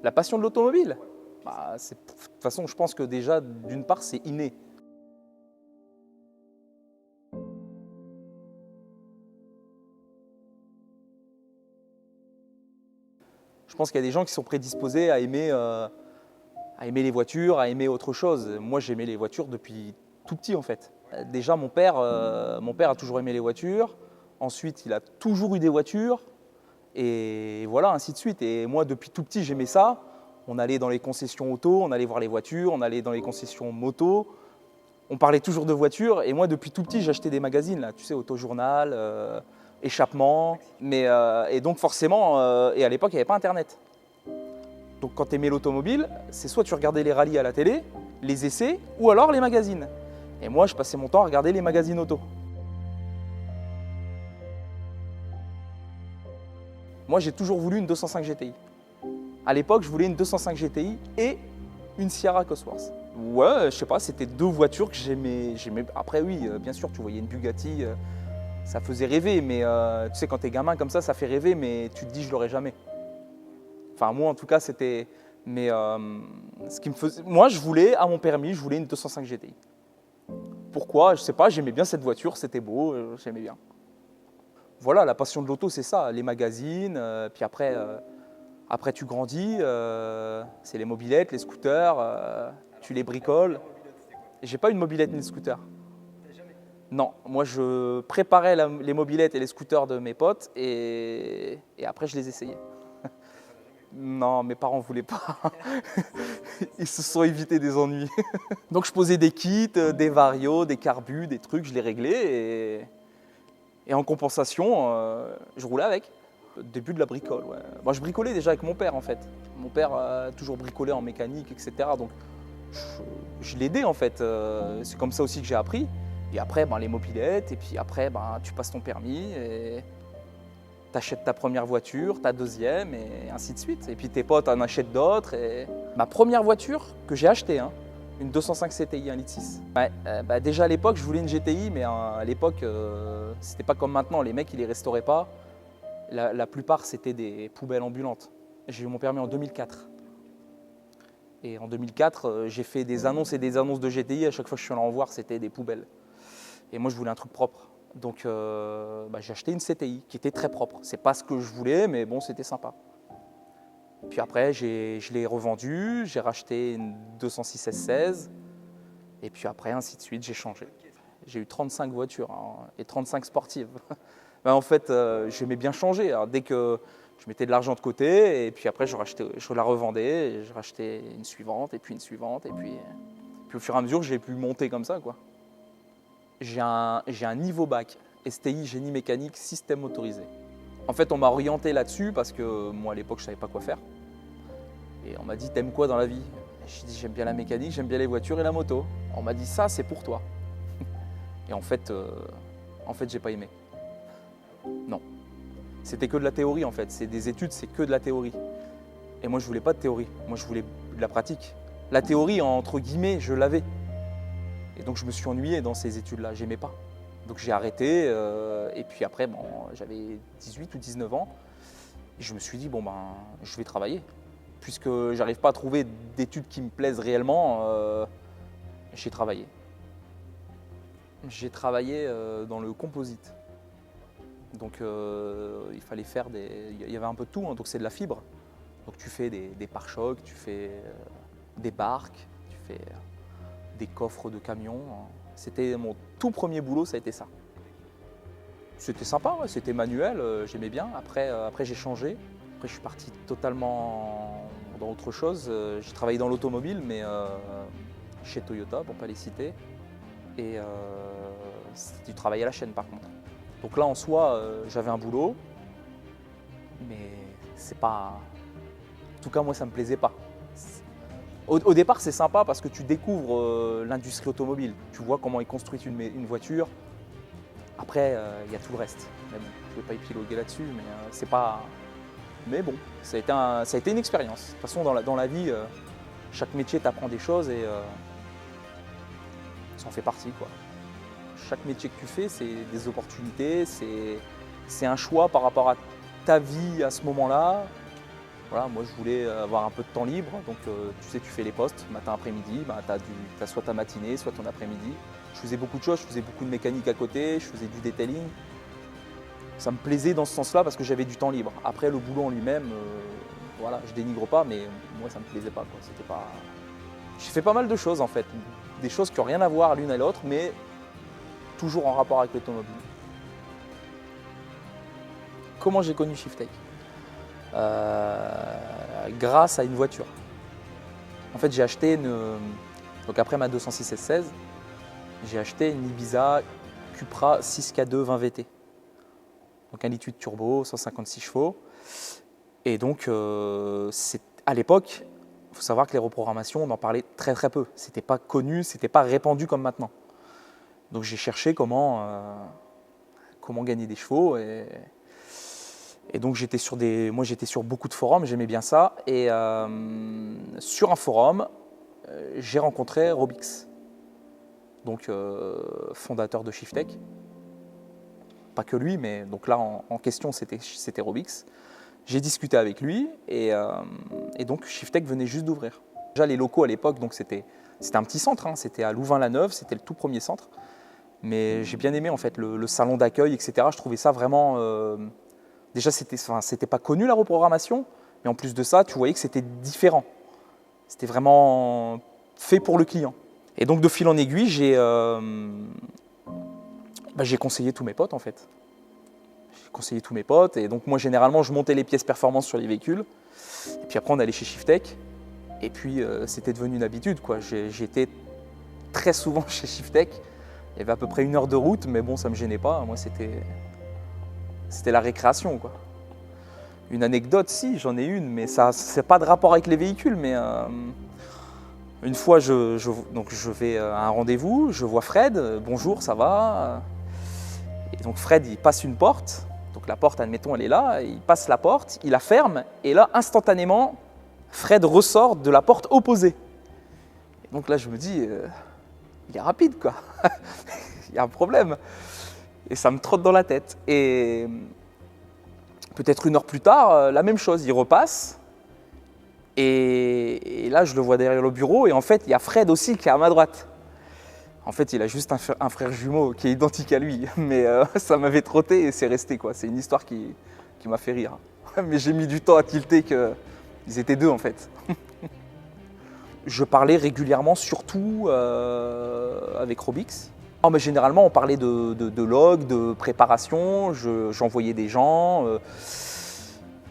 La passion de l'automobile, bah, de toute façon, je pense que déjà, d'une part, c'est inné. Je pense qu'il y a des gens qui sont prédisposés à aimer les voitures, à aimer autre chose. Moi, j'aimais les voitures depuis tout petit, en fait. Déjà, mon père a toujours aimé les voitures. Ensuite, il a toujours eu des voitures. Et voilà, ainsi de suite. Et moi, depuis tout petit, j'aimais ça. On allait dans les concessions auto, on allait voir les voitures, on allait dans les concessions moto. On parlait toujours de voitures. Et moi, depuis tout petit, j'achetais des magazines, là, tu sais, Autojournal, Échappement. Et donc, forcément, et à l'époque, il n'y avait pas Internet. Donc, quand tu aimais l'automobile, c'est soit tu regardais les rallyes à la télé, les essais, ou alors les magazines. Et moi, je passais mon temps à regarder les magazines auto. Moi, j'ai toujours voulu une 205 GTI. À l'époque, je voulais une 205 GTI et une Sierra Cosworth. Ouais, je sais pas, c'était deux voitures que j'aimais. Après, oui, bien sûr, tu voyais une Bugatti, ça faisait rêver, mais tu sais, quand t'es gamin comme ça fait rêver, mais tu te dis, je l'aurai jamais. Enfin, moi, en tout cas, c'était. Mais ce qui me faisait. Moi, je voulais, à mon permis, je voulais une 205 GTI. Pourquoi? Je sais pas, j'aimais bien cette voiture, c'était beau, j'aimais bien. Voilà, la passion de l'auto, c'est ça, les magazines, puis après tu grandis, c'est les mobylettes, les scooters, tu les bricoles. J'ai pas eu de mobilette ni de scooter. Non, moi je préparais les mobylettes et les scooters de mes potes et après je les essayais. Non, mes parents voulaient pas. Ils se sont évités des ennuis. Donc je posais des kits, des varios, des carbus, des trucs, je les réglais et en compensation, je roulais avec. Début de la bricole, ouais. Moi, je bricolais déjà avec mon père en fait. Mon père a toujours bricolé en mécanique, etc. Donc je l'aidais en fait. C'est comme ça aussi que j'ai appris. Et après, les mobylettes, et puis après, tu passes ton permis et tu achètes ta première voiture, ta deuxième, et ainsi de suite. Et puis tes potes en achètent d'autres. Et... Ma première voiture que j'ai achetée, hein, une 205 CTI 1,6 litre. Ouais, déjà à l'époque, je voulais une GTI, mais à l'époque, c'était pas comme maintenant. Les mecs, ils les restauraient pas. La plupart, c'était des poubelles ambulantes. J'ai eu mon permis en 2004. Et en 2004, j'ai fait des annonces et des annonces de GTI. À chaque fois que je suis allé en voir, c'était des poubelles. Et moi, je voulais un truc propre. Donc, j'ai acheté une CTI qui était très propre. C'est pas ce que je voulais, mais bon, c'était sympa. Puis après, je l'ai revendue. J'ai racheté une 206 S16. Et puis après, ainsi de suite, j'ai changé. J'ai eu 35 voitures, hein, et 35 sportives. En fait, j'aimais bien changer. Alors, dès que je mettais de l'argent de côté, et puis après, je la revendais, et je rachetais une suivante, et puis une suivante, et puis au fur et à mesure, j'ai pu monter comme ça, quoi. J'ai un niveau bac, STI, génie mécanique, système motorisé. En fait, on m'a orienté là-dessus parce que moi, à l'époque, je ne savais pas quoi faire. Et on m'a dit, t'aimes quoi dans la vie? J'ai dit, j'aime bien la mécanique, j'aime bien les voitures et la moto. On m'a dit, ça, c'est pour toi. Et en fait, j'ai pas aimé. Non. C'était que de la théorie en fait. C'est des études, c'est que de la théorie. Et moi je voulais pas de théorie, moi je voulais de la pratique. La théorie, entre guillemets, je l'avais. Et donc je me suis ennuyé dans ces études-là, j'aimais pas. Donc j'ai arrêté, et puis après, j'avais 18 ou 19 ans. Et je me suis dit, je vais travailler. Puisque j'arrive pas à trouver d'études qui me plaisent réellement, j'ai travaillé. J'ai travaillé dans le composite. Donc il fallait faire il y avait un peu de tout, hein, donc c'est de la fibre. Donc tu fais des pare-chocs, tu fais des barques, tu fais des coffres de camions. C'était mon tout premier boulot, ça a été ça. C'était sympa, ouais, c'était manuel, j'aimais bien. Après j'ai changé. Après je suis parti totalement dans autre chose. J'ai travaillé dans l'automobile, mais chez Toyota, pour ne pas les citer. Et c'était du travail à la chaîne par contre. Donc là, en soi, j'avais un boulot, mais c'est pas... En tout cas, moi, ça me plaisait pas. Au départ, c'est sympa parce que tu découvres l'industrie automobile. Tu vois comment ils construisent une voiture. Après, il y a tout le reste. Mais bon, je ne vais pas épiloguer là-dessus, mais c'est pas... Mais bon, ça a été une expérience. De toute façon, dans la vie, chaque métier t'apprend des choses et ça en fait partie, quoi. Chaque métier que tu fais, c'est des opportunités, c'est un choix par rapport à ta vie à ce moment-là. Voilà, moi je voulais avoir un peu de temps libre, donc tu sais, tu fais les postes, matin, après-midi, bah, tu as soit ta matinée, soit ton après-midi. Je faisais beaucoup de choses, je faisais beaucoup de mécanique à côté, je faisais du detailing. Ça me plaisait dans ce sens-là parce que j'avais du temps libre. Après, le boulot en lui-même, voilà, je dénigre pas, mais moi ça me plaisait pas, quoi. C'était pas... J'ai fait pas mal de choses en fait, des choses qui n'ont rien à voir l'une à l'autre, mais toujours en rapport avec l'automobile. Comment j'ai connu Shiftech? Grâce à une voiture. En fait, j'ai acheté donc après ma 206 S16, j'ai acheté une Ibiza Cupra 6K2 20 VT. Donc 1,8 litre turbo, 156 chevaux. Et donc, à l'époque, il faut savoir que les reprogrammations, on en parlait très très peu. C'était pas connu, c'était pas répandu comme maintenant. Donc j'ai cherché comment gagner des chevaux. Et donc j'étais sur beaucoup de forums, j'aimais bien ça. Et sur un forum, j'ai rencontré Robix, donc fondateur de Shiftech. Pas que lui, mais donc là en question c'était Robix. J'ai discuté avec lui et donc Shiftech venait juste d'ouvrir. Déjà les locaux à l'époque, donc c'était un petit centre, hein, c'était à Louvain-la-Neuve, c'était le tout premier centre. Mais j'ai bien aimé en fait le salon d'accueil, etc. Je trouvais ça vraiment... déjà c'était pas connu la reprogrammation, mais en plus de ça, tu voyais que c'était différent. C'était vraiment fait pour le client. Et donc de fil en aiguille, j'ai conseillé tous mes potes en fait. J'ai conseillé tous mes potes et donc moi généralement je montais les pièces performance sur les véhicules. Et puis après on allait chez Shiftech. Et puis c'était devenu une habitude, quoi. J'étais très souvent chez Shiftech. Il y avait à peu près 1 heure de route, mais bon, ça ne me gênait pas. Moi, c'était la récréation, quoi. Une anecdote, si, j'en ai une, mais ça n'a pas de rapport avec les véhicules. Mais une fois, donc je vais à un rendez-vous, je vois Fred. Bonjour, ça va? Et donc Fred, il passe une porte. Donc la porte, admettons, elle est là. Il passe la porte, il la ferme. Et là, instantanément, Fred ressort de la porte opposée. Et donc là, je me dis, il est rapide, quoi. Il y a un problème. Et ça me trotte dans la tête. Et peut-être 1 heure plus tard, la même chose, il repasse. Et là, je le vois derrière le bureau. Et en fait, il y a Fred aussi qui est à ma droite. En fait, il a juste un frère jumeau qui est identique à lui. Mais ça m'avait trotté et c'est resté, quoi. C'est une histoire qui m'a fait rire. Mais j'ai mis du temps à tilter qu'ils étaient 2 en fait. Je parlais régulièrement, surtout avec Robix. Non, mais généralement, on parlait de log, de préparation, j'envoyais des gens.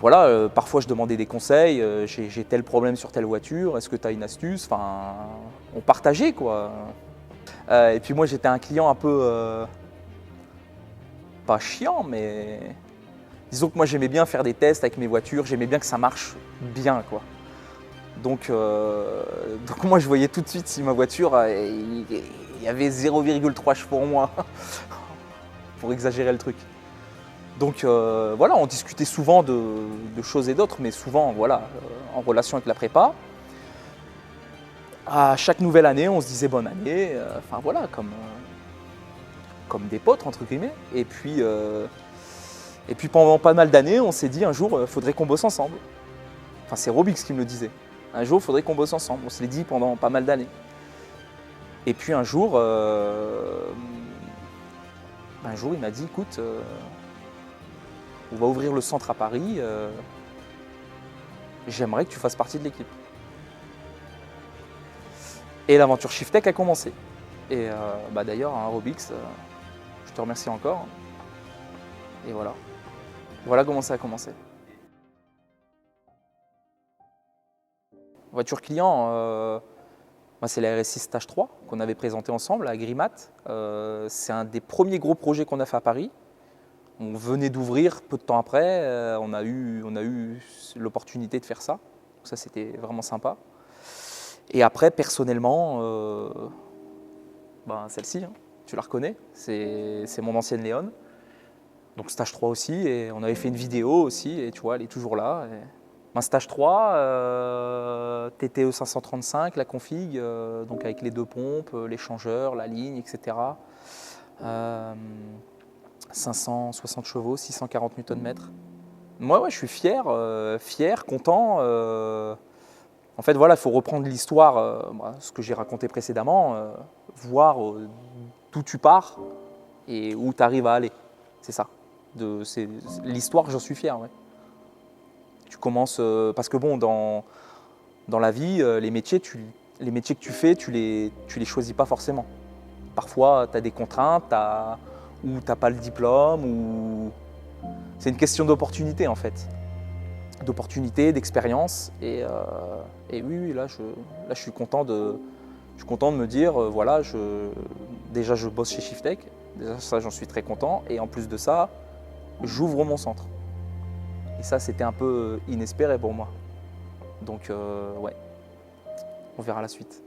Voilà, parfois je demandais des conseils, j'ai tel problème sur telle voiture, est-ce que tu as une astuce? Enfin, on partageait, quoi. Et puis moi, j'étais un client un peu, pas chiant, mais disons que moi, j'aimais bien faire des tests avec mes voitures, j'aimais bien que ça marche bien, quoi. Donc moi, je voyais tout de suite si ma voiture, il y avait 0,3 chevaux en moins, pour exagérer le truc. Donc voilà, on discutait souvent de choses et d'autres, mais souvent voilà, en relation avec la prépa. À chaque nouvelle année, on se disait bonne année, enfin voilà, comme des potes, entre guillemets. Et puis pendant pas mal d'années, on s'est dit un jour, il faudrait qu'on bosse ensemble. Enfin, c'est Robix qui me le disait. Un jour, il faudrait qu'on bosse ensemble. On se l'est dit pendant pas mal d'années. Et puis un jour, il m'a dit, écoute, on va ouvrir le centre à Paris, j'aimerais que tu fasses partie de l'équipe. Et l'aventure Shiftech a commencé. Et d'ailleurs, hein, Robix, je te remercie encore. Et voilà. Voilà comment ça a commencé. Voiture client, c'est la RS6 Stage 3 qu'on avait présenté ensemble à Grimat. C'est un des premiers gros projets qu'on a fait à Paris. On venait d'ouvrir peu de temps après, on a eu l'opportunité de faire ça. Donc ça, c'était vraiment sympa. Et après, personnellement, celle-ci, hein, tu la reconnais, c'est mon ancienne Léon. Donc Stage 3 aussi, et on avait fait une vidéo aussi, et tu vois, elle est toujours là. Un Stage TTE 535, la config, donc avec les 2 pompes, l'échangeur, la ligne, etc. 560 chevaux, 640 Nm. Moi, ouais, je suis fier, fier, content. En fait, voilà, il faut reprendre l'histoire, ce que j'ai raconté précédemment, voir d'où tu pars et où tu arrives à aller. C'est ça. L'histoire, j'en suis fier. Ouais. Tu commences, parce que bon, dans la vie, les métiers que tu fais, tu les choisis pas forcément. Parfois, tu as des contraintes, ou tu n'as pas le diplôme, ou c'est une question d'opportunité en fait. D'opportunité, d'expérience. Et oui, oui, là, je suis content de me dire, voilà, déjà je bosse chez Shiftech, déjà ça j'en suis très content. Et en plus de ça, j'ouvre mon centre. Et ça, c'était un peu inespéré pour moi. Donc, ouais, on verra la suite.